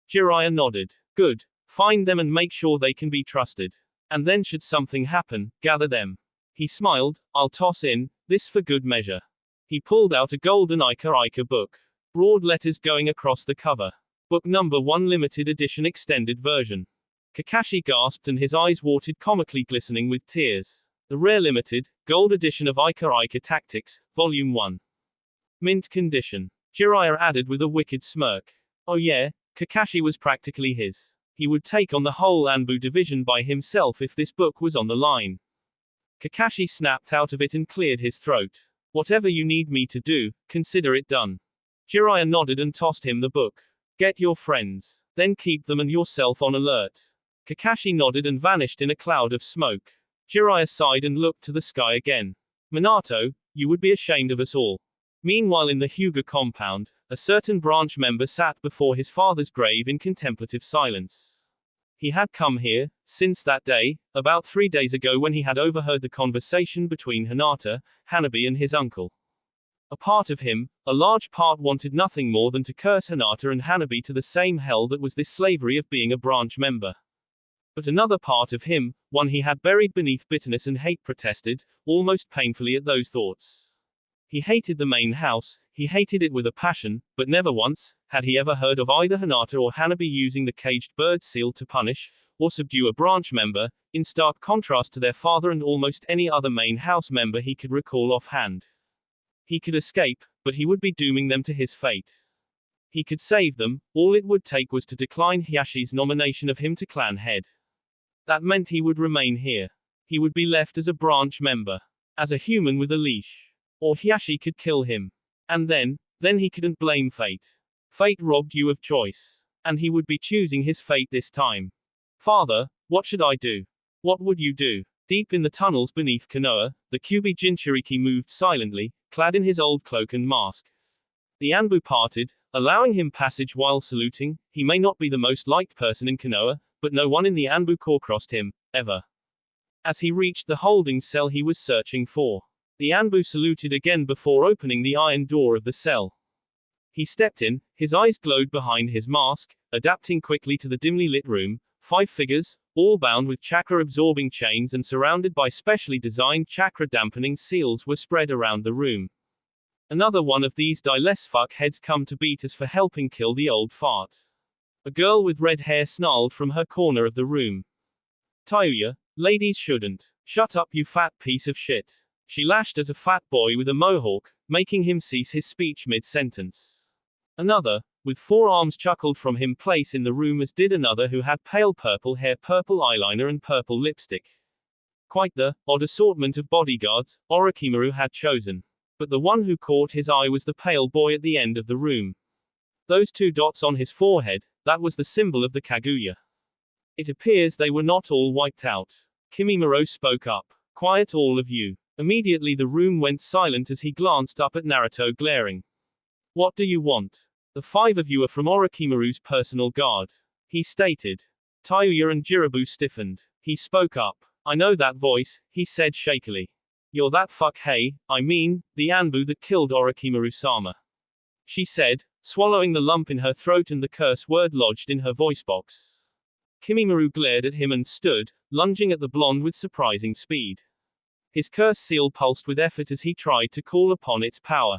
Jiraiya nodded. Good. Find them and make sure they can be trusted. And then should something happen, gather them. He smiled. I'll toss in this for good measure. He pulled out a golden Ika book. Broad letters going across the cover. Book number 1 limited edition extended version. Kakashi gasped and his eyes watered, comically glistening with tears. The rare limited, gold edition of Ika Tactics, Volume 1. Mint condition. Jiraiya added with a wicked smirk. Oh yeah, Kakashi was practically his. He would take on the whole Anbu division by himself if this book was on the line. Kakashi snapped out of it and cleared his throat. Whatever you need me to do, consider it done. Jiraiya nodded and tossed him the book. Get your friends. Then keep them and yourself on alert. Kakashi nodded and vanished in a cloud of smoke. Jiraiya sighed and looked to the sky again. Minato, you would be ashamed of us all. Meanwhile in the Hyuga compound, a certain branch member sat before his father's grave in contemplative silence. He had come here, since that day, about 3 days ago when he had overheard the conversation between Hinata, Hanabi and his uncle. A part of him, a large part, wanted nothing more than to curse Hinata and Hanabi to the same hell that was this slavery of being a branch member. But another part of him, one he had buried beneath bitterness and hate, protested, almost painfully at those thoughts. He hated the main house, he hated it with a passion, but never once had he ever heard of either Hinata or Hanabi using the caged bird seal to punish, or subdue a branch member, in stark contrast to their father and almost any other main house member he could recall offhand. He could escape, but he would be dooming them to his fate. He could save them, all it would take was to decline Hyashi's nomination of him to clan head. That meant he would remain here. He would be left as a branch member. As a human with a leash. Or Hyashi could kill him. And then he couldn't blame fate. Fate robbed you of choice. And he would be choosing his fate this time. Father, what should I do? What would you do? Deep in the tunnels beneath Konoha, the Kyuubi Jinchuriki moved silently, clad in his old cloak and mask. The Anbu parted, allowing him passage while saluting. He may not be the most liked person in Konoha, but no one in the Anbu corps crossed him, ever. As he reached the holding cell he was searching for, the Anbu saluted again before opening the iron door of the cell. He stepped in, his eyes glowed behind his mask, adapting quickly to the dimly lit room. 5 figures, all bound with chakra-absorbing chains and surrounded by specially designed chakra-dampening seals, were spread around the room. Another one of these die less fuckheads come to beat us for helping kill the old fart. A girl with red hair snarled from her corner of the room. Tayuya, ladies shouldn't. Shut up, you fat piece of shit. She lashed at a fat boy with a mohawk, making him cease his speech mid-sentence. Another, with 4 arms, chuckled from him place in the room, as did another who had pale purple hair, purple eyeliner and purple lipstick. Quite the odd assortment of bodyguards Orochimaru had chosen. But the one who caught his eye was the pale boy at the end of the room. Those 2 dots on his forehead, that was the symbol of the Kaguya. It appears they were not all wiped out. Kimimaro spoke up. Quiet all of you. Immediately the room went silent as he glanced up at Naruto, glaring. What do you want? The 5 of you are from Orochimaru's personal guard, he stated. Tayuya and Jirabu stiffened. He spoke up. I know that voice, he said shakily. You're that I mean, the Anbu that killed Orochimaru-sama. She said, swallowing the lump in her throat and the curse word lodged in her voice box. Kimimaro glared at him and stood, lunging at the blonde with surprising speed. His curse seal pulsed with effort as he tried to call upon its power.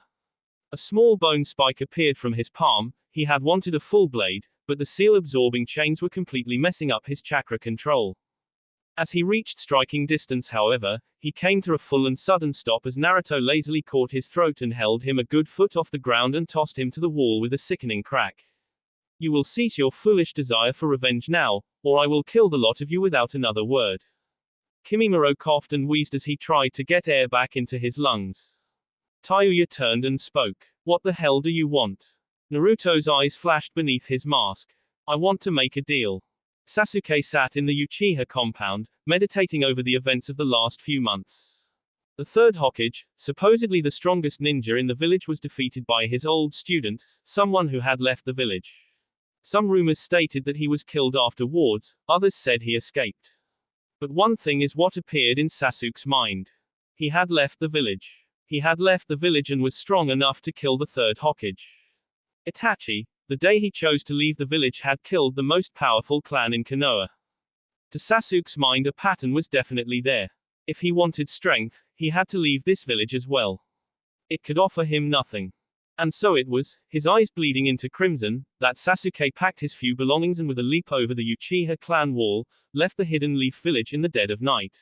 A small bone spike appeared from his palm. He had wanted a full blade, but the seal-absorbing chains were completely messing up his chakra control. As he reached striking distance, however, he came to a full and sudden stop as Naruto lazily caught his throat and held him a good foot off the ground and tossed him to the wall with a sickening crack. You will cease your foolish desire for revenge now, or I will kill the lot of you without another word. Kimimaro coughed and wheezed as he tried to get air back into his lungs. Tayuya turned and spoke. What the hell do you want? Naruto's eyes flashed beneath his mask. I want to make a deal. Sasuke sat in the Uchiha compound, meditating over the events of the last few months. The 3rd Hokage, supposedly the strongest ninja in the village, was defeated by his old student, someone who had left the village. Some rumors stated that he was killed afterwards, others said he escaped. But one thing is what appeared in Sasuke's mind. He had left the village. He had left the village and was strong enough to kill the 3rd Hokage. Itachi, the day he chose to leave the village, had killed the most powerful clan in Konoha. To Sasuke's mind, a pattern was definitely there. If he wanted strength, he had to leave this village as well. It could offer him nothing. And so it was, his eyes bleeding into crimson, that Sasuke packed his few belongings and with a leap over the Uchiha clan wall, left the Hidden Leaf village in the dead of night.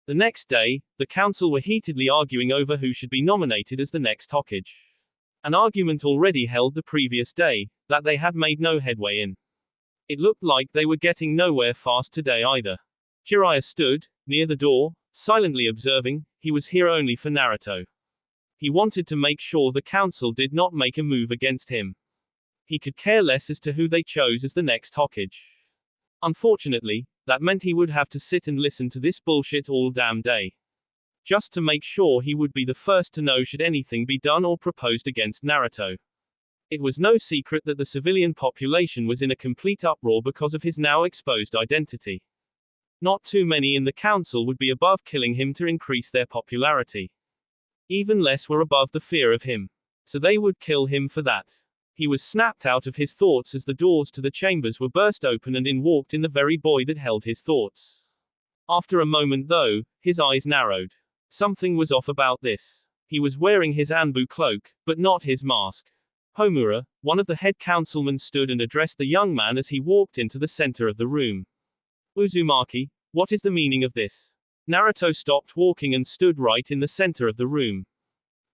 The next day, the council were heatedly arguing over who should be nominated as the next Hokage. An argument already held the previous day, that they had made no headway in. It looked like they were getting nowhere fast today either. Jiraiya stood, near the door, silently observing. He was here only for Naruto. He wanted to make sure the council did not make a move against him. He could care less as to who they chose as the next Hokage. Unfortunately, that meant he would have to sit and listen to this bullshit all damn day. Just to make sure he would be the first to know should anything be done or proposed against Naruto. It was no secret that the civilian population was in a complete uproar because of his now exposed identity. Not too many in the council would be above killing him to increase their popularity. Even less were above the fear of him. So they would kill him for that. He was snapped out of his thoughts as the doors to the chambers were burst open and in walked in the very boy that held his thoughts. After a moment though, his eyes narrowed. Something was off about this. He was wearing his Anbu cloak, but not his mask. Homura, one of the head councilmen, stood and addressed the young man as he walked into the center of the room. Uzumaki, what is the meaning of this? Naruto stopped walking and stood right in the center of the room.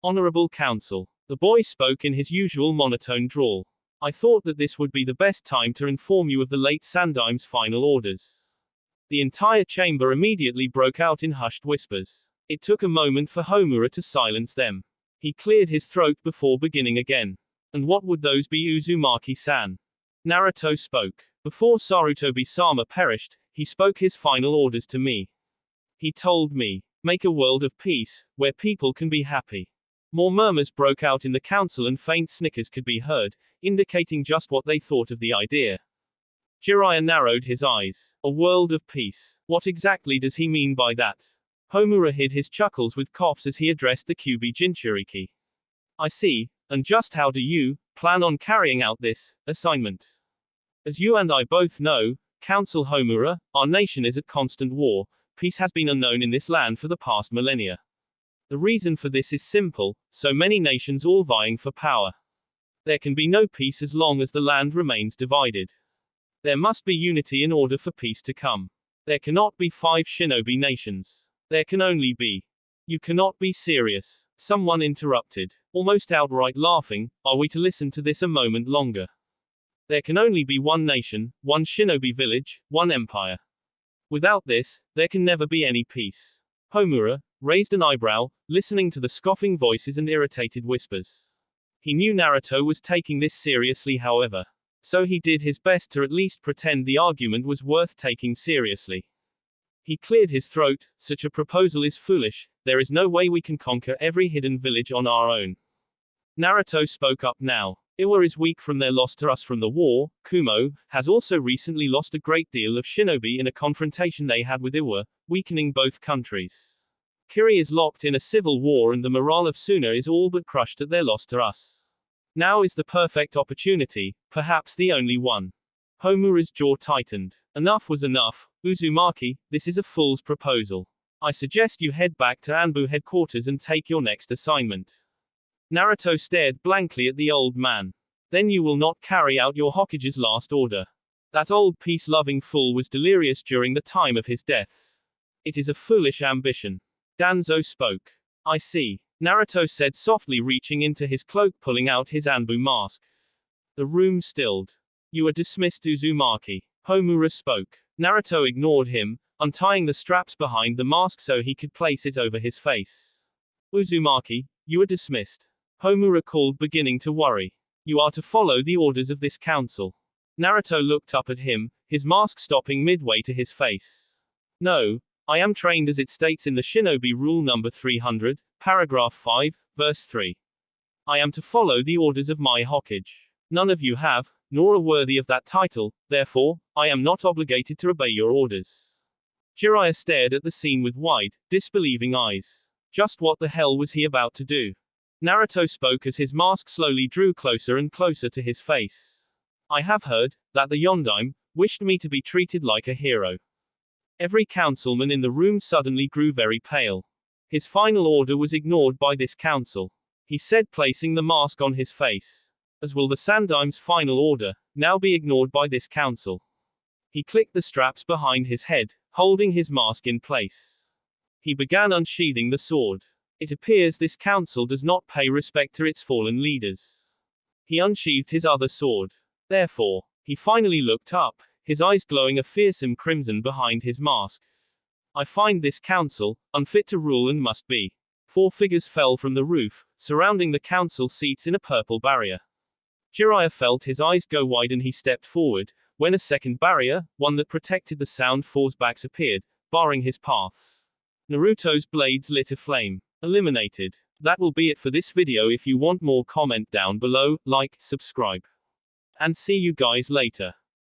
Honorable Council. The boy spoke in his usual monotone drawl. I thought that this would be the best time to inform you of the late Sandaim's final orders. The entire chamber immediately broke out in hushed whispers. It took a moment for Homura to silence them. He cleared his throat before beginning again. And what would those be, Uzumaki-san? Naruto spoke. Before Sarutobi-sama perished, he spoke his final orders to me. He told me, make a world of peace, where people can be happy. More murmurs broke out in the council and faint snickers could be heard, indicating just what they thought of the idea. Jiraiya narrowed his eyes. A world of peace. What exactly does he mean by that? Homura hid his chuckles with coughs as he addressed the Kyubi Jinchuriki. I see, And just how do you plan on carrying out this assignment? As you and I both know, Council Homura, our nation is at constant war. Peace has been unknown in this land for the past millennia. The reason for this is simple, so many nations all vying for power. There can be no peace as long as the land remains divided. There must be unity in order for peace to come. There cannot be 5 shinobi nations. There can only be. You cannot be serious. Someone interrupted, almost outright laughing. Are we to listen to this a moment longer? There can only be one nation, one shinobi village, one empire. Without this, there can never be any peace. Homura raised an eyebrow, listening to the scoffing voices and irritated whispers. He knew Naruto was taking this seriously, however. So he did his best to at least pretend the argument was worth taking seriously. He cleared his throat. Such a proposal is foolish. There is no way we can conquer every hidden village on our own. Naruto spoke up now. Iwa is weak from their loss to us from the war. Kumo has also recently lost a great deal of shinobi in a confrontation they had with Iwa, weakening both countries. Kiri is locked in a civil war and the morale of Suna is all but crushed at their loss to us. Now is the perfect opportunity, perhaps the only one. Homura's jaw tightened. Enough was enough. Uzumaki, this is a fool's proposal. I suggest you head back to Anbu headquarters and take your next assignment. Naruto stared blankly at the old man. Then you will not carry out your Hokage's last order. That old peace-loving fool was delirious during the time of his death. It is a foolish ambition. Danzo spoke. I see. Naruto said softly, reaching into his cloak, pulling out his Anbu mask. The room stilled. You are dismissed, Uzumaki. Homura spoke. Naruto ignored him, untying the straps behind the mask so he could place it over his face. Uzumaki, you are dismissed. Homura called, beginning to worry. You are to follow the orders of this council. Naruto looked up at him, his mask stopping midway to his face. No, I am trained as it states in the Shinobi Rule number 300, paragraph 5, verse 3. I am to follow the orders of my Hokage. None of you have, nor are worthy of that title, therefore, I am not obligated to obey your orders. Jiraiya stared at the scene with wide, disbelieving eyes. Just what the hell was he about to do? Naruto spoke as his mask slowly drew closer and closer to his face. I have heard that the Yondaime wished me to be treated like a hero. Every councilman in the room suddenly grew very pale. His final order was ignored by this council. He said, placing the mask on his face. As will the Sandaime's final order now be ignored by this council. He clicked the straps behind his head, holding his mask in place. He began unsheathing the sword. It appears this council does not pay respect to its fallen leaders. He unsheathed his other sword. Therefore, he finally looked up, his eyes glowing a fearsome crimson behind his mask. I find this council unfit to rule and must be. 4 figures fell from the roof, surrounding the council seats in a purple barrier. Jiraiya felt his eyes go wide and he stepped forward, when a second barrier, one that protected the sound force backs, appeared, barring his path. Naruto's blades lit aflame. Eliminated. That will be it for this video. If you want more, comment down below, like, subscribe. And see you guys later.